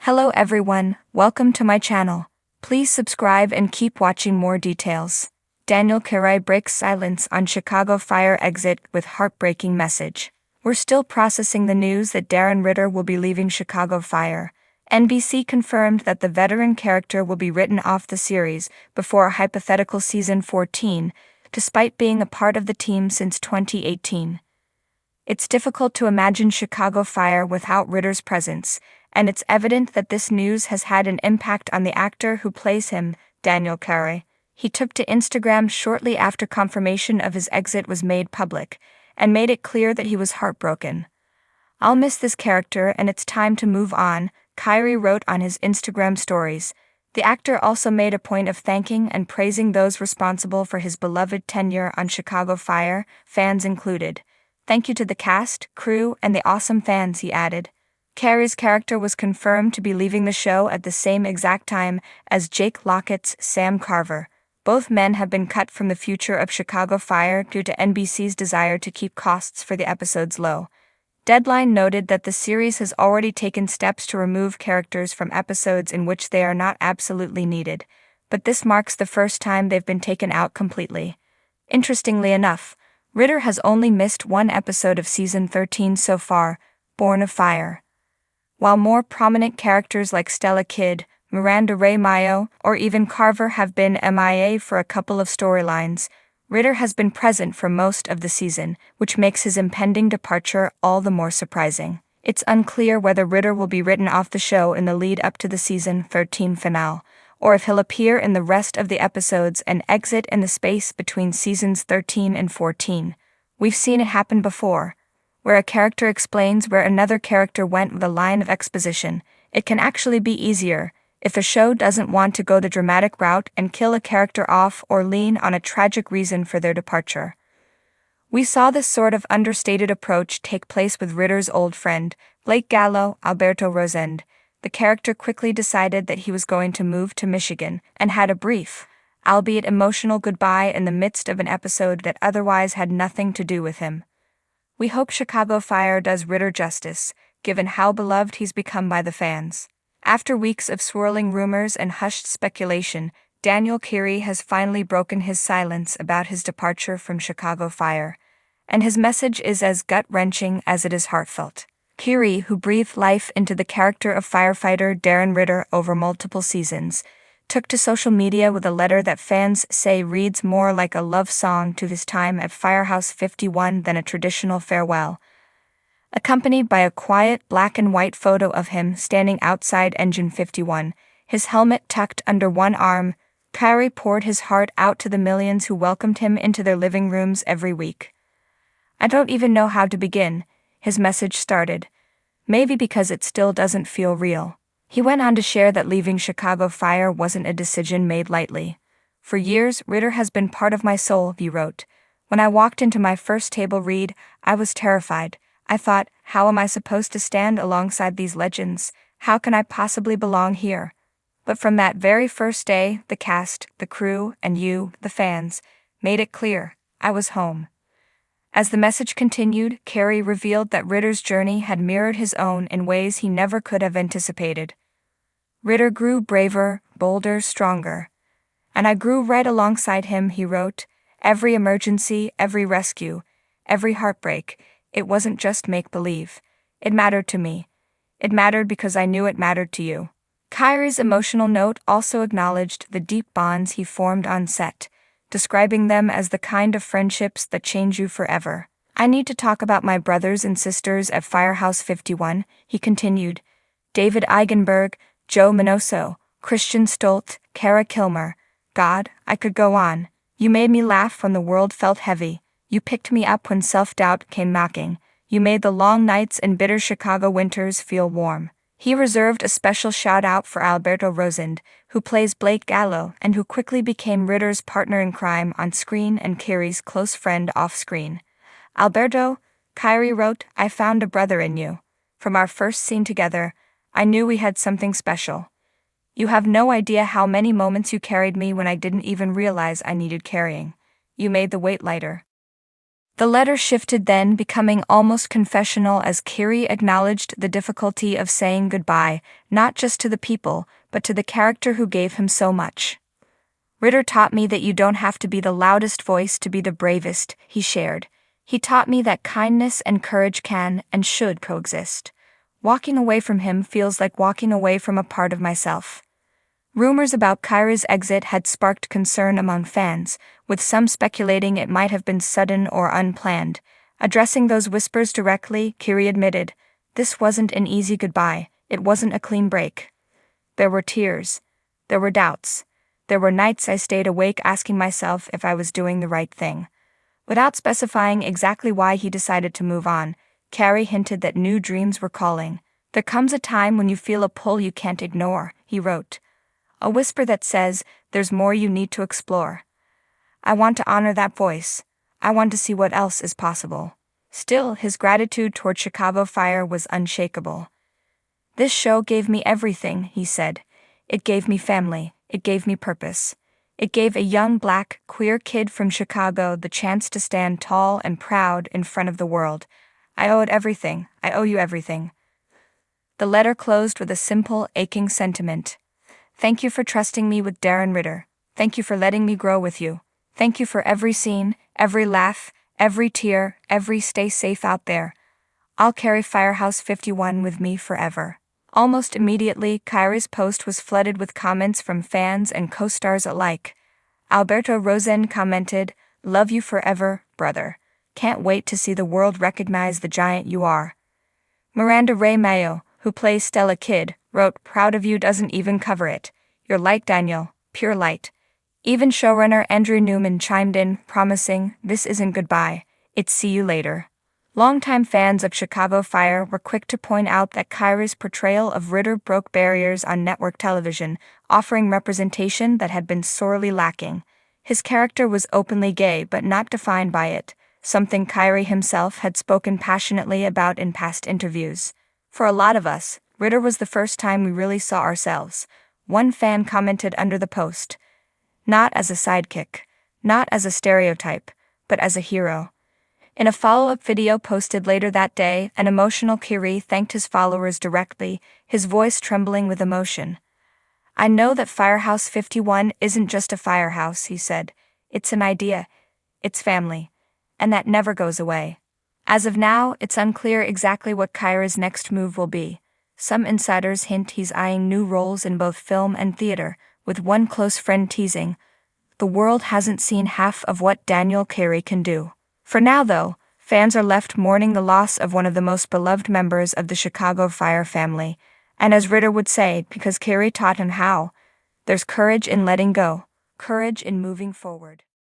Hello everyone, welcome to my channel. Please subscribe and keep watching more details. Daniel Kyri breaks silence on Chicago Fire exit with heartbreaking message. We're still processing the news that Darren Ritter will be leaving Chicago Fire. NBC confirmed that the veteran character will be written off the series before a hypothetical season 14, despite being a part of the team since 2018. It's difficult to imagine Chicago Fire without Ritter's presence, and it's evident that this news has had an impact on the actor who plays him, Daniel Kyri. He took to Instagram shortly after confirmation of his exit was made public, and made it clear that he was heartbroken. "I'll miss this character and it's time to move on," Kyri wrote on his Instagram stories. The actor also made a point of thanking and praising those responsible for his beloved tenure on Chicago Fire, fans included. "Thank you to the cast, crew, and the awesome fans," he added. Kyri's character was confirmed to be leaving the show at the same exact time as Jake Lockett's Sam Carver. Both men have been cut from the future of Chicago Fire due to NBC's desire to keep costs for the episodes low. Deadline noted that the series has already taken steps to remove characters from episodes in which they are not absolutely needed, but this marks the first time they've been taken out completely. Interestingly enough, Ritter has only missed one episode of season 13 so far, Born of Fire. While more prominent characters like Stella Kidd, Miranda Ray Mayo, or even Carver have been MIA for a couple of storylines, Ritter has been present for most of the season, which makes his impending departure all the more surprising. It's unclear whether Ritter will be written off the show in the lead up to the season 13 finale, or if he'll appear in the rest of the episodes and exit in the space between seasons 13 and 14. We've seen it happen before, where a character explains where another character went with a line of exposition. It can actually be easier if a show doesn't want to go the dramatic route and kill a character off or lean on a tragic reason for their departure. We saw this sort of understated approach take place with Ritter's old friend, Blake Gallo, Alberto Rosend. The character quickly decided that he was going to move to Michigan and had a brief, albeit emotional goodbye in the midst of an episode that otherwise had nothing to do with him. We hope Chicago Fire does Ritter justice, given how beloved he's become by the fans. After weeks of swirling rumors and hushed speculation, Daniel Kyri has finally broken his silence about his departure from Chicago Fire, and his message is as gut-wrenching as it is heartfelt. Kyri, who breathed life into the character of firefighter Darren Ritter over multiple seasons, took to social media with a letter that fans say reads more like a love song to his time at Firehouse 51 than a traditional farewell. Accompanied by a quiet black and white photo of him standing outside Engine 51, his helmet tucked under one arm, Kyri poured his heart out to the millions who welcomed him into their living rooms every week. "I don't even know how to begin," his message started, maybe because it still doesn't feel real. He went on to share that leaving Chicago Fire wasn't a decision made lightly. "For years, Ritter has been part of my soul," he wrote. "When I walked into my first table read, I was terrified. I thought, how am I supposed to stand alongside these legends? How can I possibly belong here? But from that very first day, the cast, the crew, and you, the fans, made it clear, I was home." As the message continued, Kyri revealed that Ritter's journey had mirrored his own in ways he never could have anticipated. "Ritter grew braver, bolder, stronger. And I grew right alongside him," he wrote. "Every emergency, every rescue, every heartbreak, it wasn't just make-believe. It mattered to me. It mattered because I knew it mattered to you." Kyri's emotional note also acknowledged the deep bonds he formed on set, describing them as the kind of friendships that change you forever. "I need to talk about my brothers and sisters at Firehouse 51, he continued. "David Eigenberg, Joe Minoso, Christian Stolt, Kara Kilmer. God, I could go on. You made me laugh when the world felt heavy. You picked me up when self-doubt came knocking. You made the long nights and bitter Chicago winters feel warm." He reserved a special shout-out for Alberto Rosend, who plays Blake Gallo and who quickly became Ritter's partner in crime on screen and Kyri's close friend off-screen. "Alberto," Kyri wrote, "I found a brother in you. From our first scene together, I knew we had something special. You have no idea how many moments you carried me when I didn't even realize I needed carrying. You made the weight lighter." The letter shifted then, becoming almost confessional as Kyri acknowledged the difficulty of saying goodbye, not just to the people, but to the character who gave him so much. Ritter taught me that you don't have to be the loudest voice to be the bravest, he shared. He taught me that kindness and courage can and should coexist. Walking away from him feels like walking away from a part of myself. Rumors about Kyri's exit had sparked concern among fans, with some speculating it might have been sudden or unplanned. Addressing those whispers directly, Kyri admitted, "This wasn't an easy goodbye, it wasn't a clean break. There were tears. There were doubts. There were nights I stayed awake asking myself if I was doing the right thing." Without specifying exactly why he decided to move on, Kyri hinted that new dreams were calling. "There comes a time when you feel a pull you can't ignore," he wrote. "A whisper that says, there's more you need to explore. I want to honor that voice. I want to see what else is possible." Still, his gratitude toward Chicago Fire was unshakable. "This show gave me everything," he said. "It gave me family. It gave me purpose. It gave a young black, queer kid from Chicago the chance to stand tall and proud in front of the world. I owe it everything. I owe you everything." The letter closed with a simple, aching sentiment. "Thank you for trusting me with Darren Ritter. Thank you for letting me grow with you. Thank you for every scene, every laugh, every tear, every stay safe out there. I'll carry Firehouse 51 with me forever." Almost immediately, Kyri's post was flooded with comments from fans and co-stars alike. Alberto Rosen commented, "Love you forever, brother. Can't wait to see the world recognize the giant you are." Miranda Ray Mayo, who plays Stella Kidd, wrote, "Proud of you, doesn't even cover it. You're light, Daniel, pure light." Even showrunner Andrew Newman chimed in, promising, "This isn't goodbye, it's see you later." Longtime fans of Chicago Fire were quick to point out that Kyri's portrayal of Ritter broke barriers on network television, offering representation that had been sorely lacking. His character was openly gay but not defined by it, something Kyri himself had spoken passionately about in past interviews. "For a lot of us, Ritter was the first time we really saw ourselves," one fan commented under the post. "Not as a sidekick, not as a stereotype, but as a hero." In a follow-up video posted later that day, an emotional Kyri thanked his followers directly, his voice trembling with emotion. "I know that Firehouse 51 isn't just a firehouse," he said. "It's an idea. It's family. And that never goes away." As of now, it's unclear exactly what Kyri's next move will be. Some insiders hint he's eyeing new roles in both film and theater, with one close friend teasing, "The world hasn't seen half of what Daniel Kyri can do." For now, though, fans are left mourning the loss of one of the most beloved members of the Chicago Fire family, and as Ritter would say, because Kyri taught him how, there's courage in letting go, courage in moving forward.